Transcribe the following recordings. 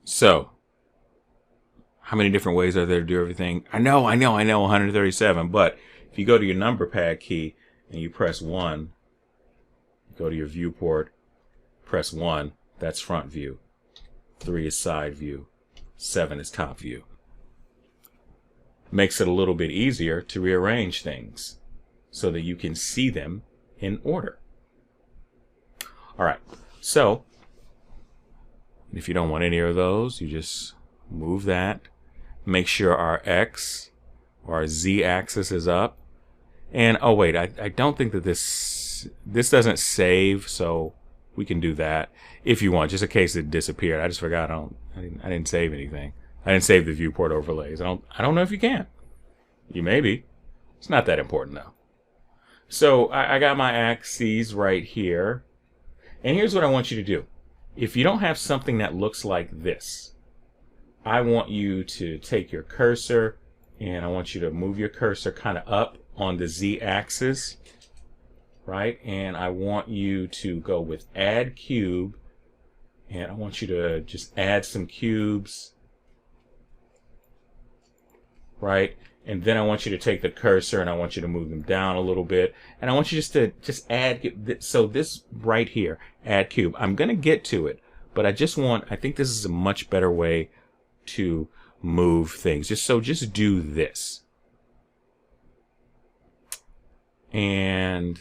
So, how many different ways are there to do everything? I know, 137. But if you go to your number pad key and you press 1, go to your viewport, press 1, that's front view. 3 is side view. 7 is top view. Makes it a little bit easier to rearrange things so that you can see them in order. All right, so if you don't want any of those, you just move that. Make sure our X or our Z axis is up. And oh wait, I don't think that this doesn't save, so we can do that if you want, just in case it disappeared. I just forgot. I didn't save anything. I didn't save the viewport overlays. I don't know if you can. You may be. It's not that important though. So I got my axes right here. And here's what I want you to do. If you don't have something that looks like this, I want you to take your cursor and I want you to move your cursor kind of up on the Z axis, right? And I want you to go with add cube, and I want you to just add some cubes, right? And then I want you to take the cursor and I want you to move them down a little bit. And I want you to add, so this right here, add cube. I'm going to get to it, but I think this is a much better way to move things. Just do this. And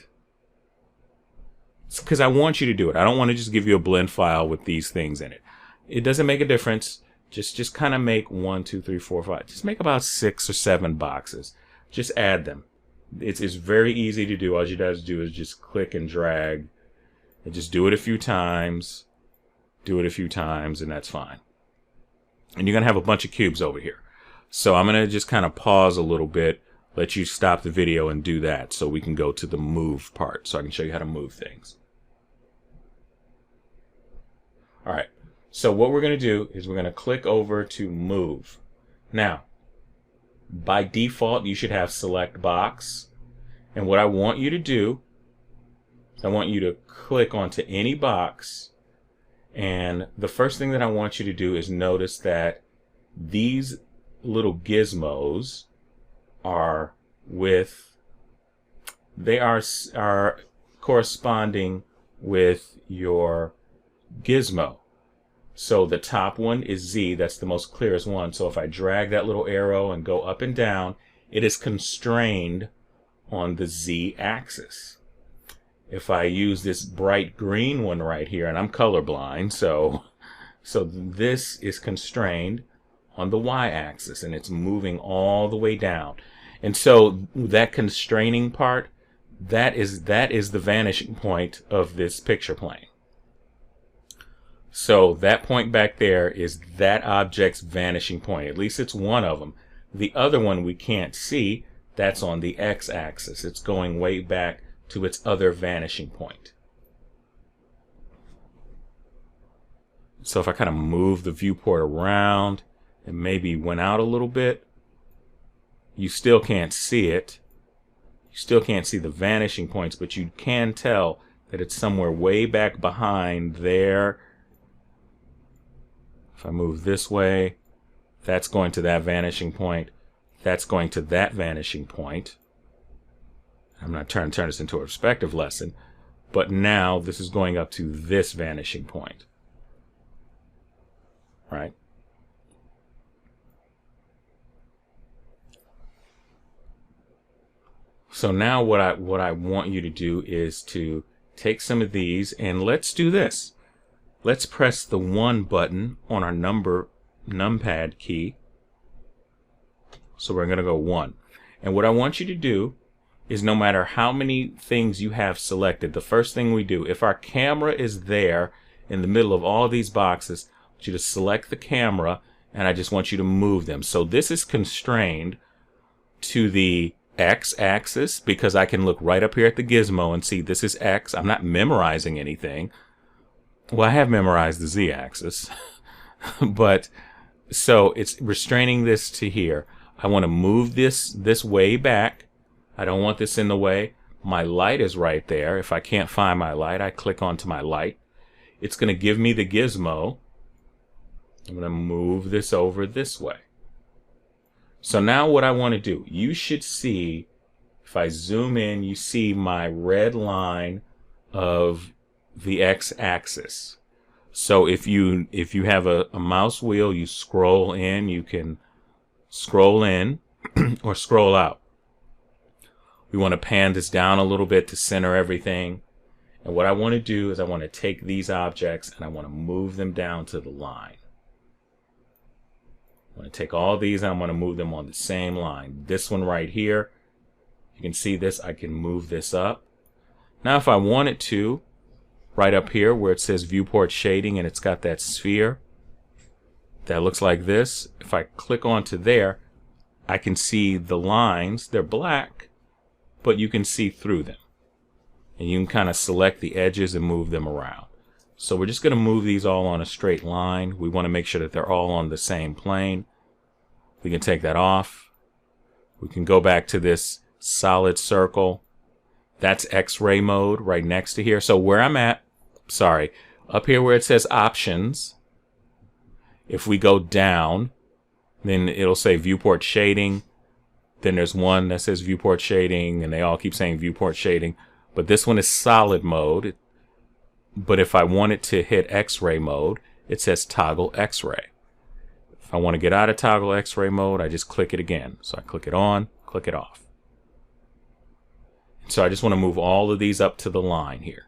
because I want you to do it. I don't want to just give you a blend file with these things in it. It doesn't make a difference. Just kind of make 1, 2, 3, 4, 5. Just make about 6 or 7 boxes. Just add them. It's very easy to do. All you guys do is just click and drag, and just do it a few times. Do it a few times, and that's fine. And you're gonna have a bunch of cubes over here. So I'm gonna just kind of pause a little bit, let you stop the video and do that, so we can go to the move part, so I can show you how to move things. All right. So what we're going to do is we're going to click over to move. Now, by default, you should have select box. And what I want you to do is I want you to click onto any box. And the first thing that I want you to do is notice that these little gizmos are corresponding with your gizmo. So the top one is Z, that's the most clearest one. So if I drag that little arrow and go up and down, it is constrained on the Z axis. If I use this bright green one right here, and I'm colorblind, so this is constrained on the Y axis, and it's moving all the way down. And so that constraining part, that is the vanishing point of this picture plane. So that point back there is that object's vanishing point. At least it's one of them. The other one we can't see. That's on the x-axis. It's going way back to its other vanishing point. So if I kind of move the viewport around and maybe went out a little bit, you still can't see it. You still can't see the vanishing points, but you can tell that it's somewhere way back behind there. If I move this way, that's going to that vanishing point. That's going to that vanishing point. I'm not trying to turn this into a perspective lesson, but now this is going up to this vanishing point. Right? So now what I want you to do is to take some of these and let's do this. Let's press the 1 button on our numpad key. So we're going to go 1. And what I want you to do is no matter how many things you have selected, the first thing we do, if our camera is there in the middle of all these boxes, I want you to select the camera and I just want you to move them. So this is constrained to the x-axis because I can look right up here at the gizmo and see this is x. I'm not memorizing anything. Well, I have memorized the z-axis, but so it's restraining this to here. I want to move this way back. I don't want this in the way. My light is right there. If I can't find my light, I click onto my light. It's going to give me the gizmo. I'm going to move this over this way. So now what I want to do, you should see, if I zoom in, you see my red line of the x-axis. So if you have a mouse wheel, you scroll in, you can scroll in or scroll out. We want to pan this down a little bit to center everything. And what I want to do is I want to take these objects and I want to move them down to the line. I'm going to take all these and I'm going to move them on the same line. This one right here, you can see this, I can move this up. Now if I wanted to, right up here where it says viewport shading and it's got that sphere that looks like this, if I click onto there, I can see the lines. They're black, but you can see through them. And you can kind of select the edges and move them around. So we're just going to move these all on a straight line. We want to make sure that they're all on the same plane. We can take that off. We can go back to this solid circle. That's X-ray mode right next to here. So where I'm at, sorry, up here where it says options, if we go down, then it'll say viewport shading. Then there's one that says viewport shading, and they all keep saying viewport shading. But this one is solid mode. But if I wanted to hit X-ray mode, it says toggle X-ray. If I want to get out of toggle X-ray mode, I just click it again. So I click it on, click it off. So I just want to move all of these up to the line here.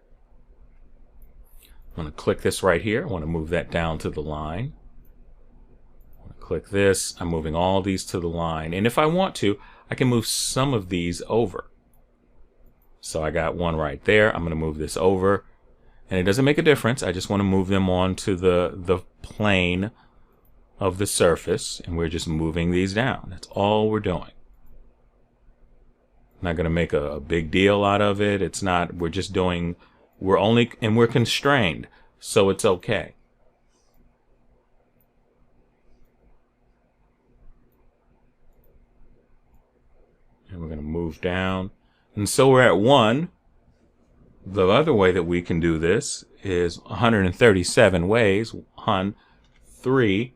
I'm going to click this right here. I want to move that down to the line. I want to click this. I'm moving all these to the line. And if I want to, I can move some of these over. So I got one right there. I'm going to move this over. And it doesn't make a difference. I just want to move them onto the plane of the surface. And we're just moving these down. That's all we're doing. I'm not going to make a big deal out of it. It's not, we're just doing, we're constrained. So it's okay. And we're going to move down. And so we're at 1. The other way that we can do this is 137 ways. 3.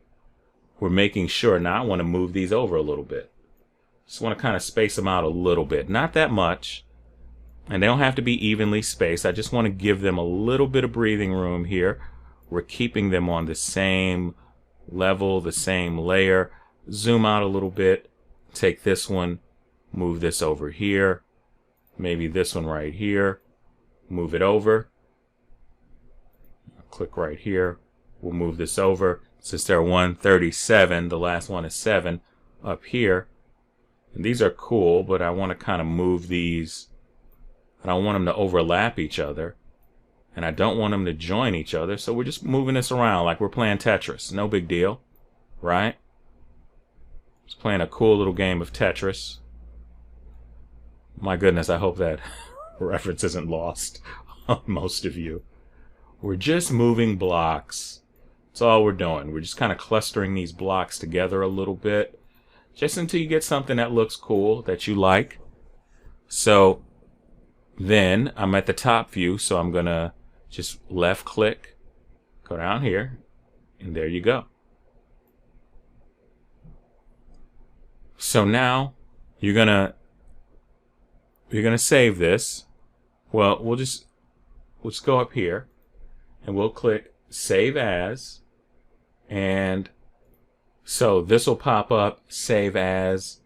We're making sure now I want to move these over a little bit. Just want to kind of space them out a little bit. Not that much. And they don't have to be evenly spaced. I just want to give them a little bit of breathing room here. We're keeping them on the same level, the same layer. Zoom out a little bit. Take this one. Move this over here. Maybe this one right here. Move it over. Click right here. We'll move this over. Since they're 137, the last one is 7 up here. And these are cool, but I want to kind of move these. I don't want them to overlap each other. And I don't want them to join each other. So we're just moving this around like we're playing Tetris. No big deal, right? Just playing a cool little game of Tetris. My goodness, I hope that reference isn't lost on most of you. We're just moving blocks. That's all we're doing. We're just kind of clustering these blocks together a little bit. Just until you get something that looks cool, that you like. So then I'm at the top view, so I'm going to just left click, go down here, and there you go. So now you're going to save this. Well, we'll just go up here and we'll click Save As. And so this will pop up, Save As,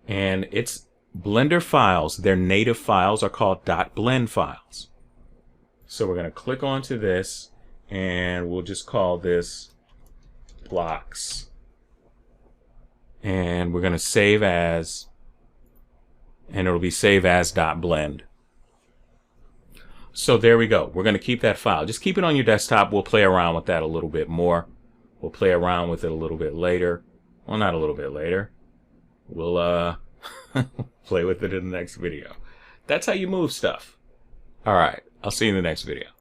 and it's Blender files. Their native files are called .blend files. So we're going to click onto this and we'll just call this blocks. And we're going to save as, and it'll be save as.blend. So there we go. We're going to keep that file. Just keep it on your desktop. We'll play around with that a little bit more. We'll play around with it a little bit later. Well, not a little bit later. We'll play with it in the next video. That's how you move stuff. All right. I'll see you in the next video.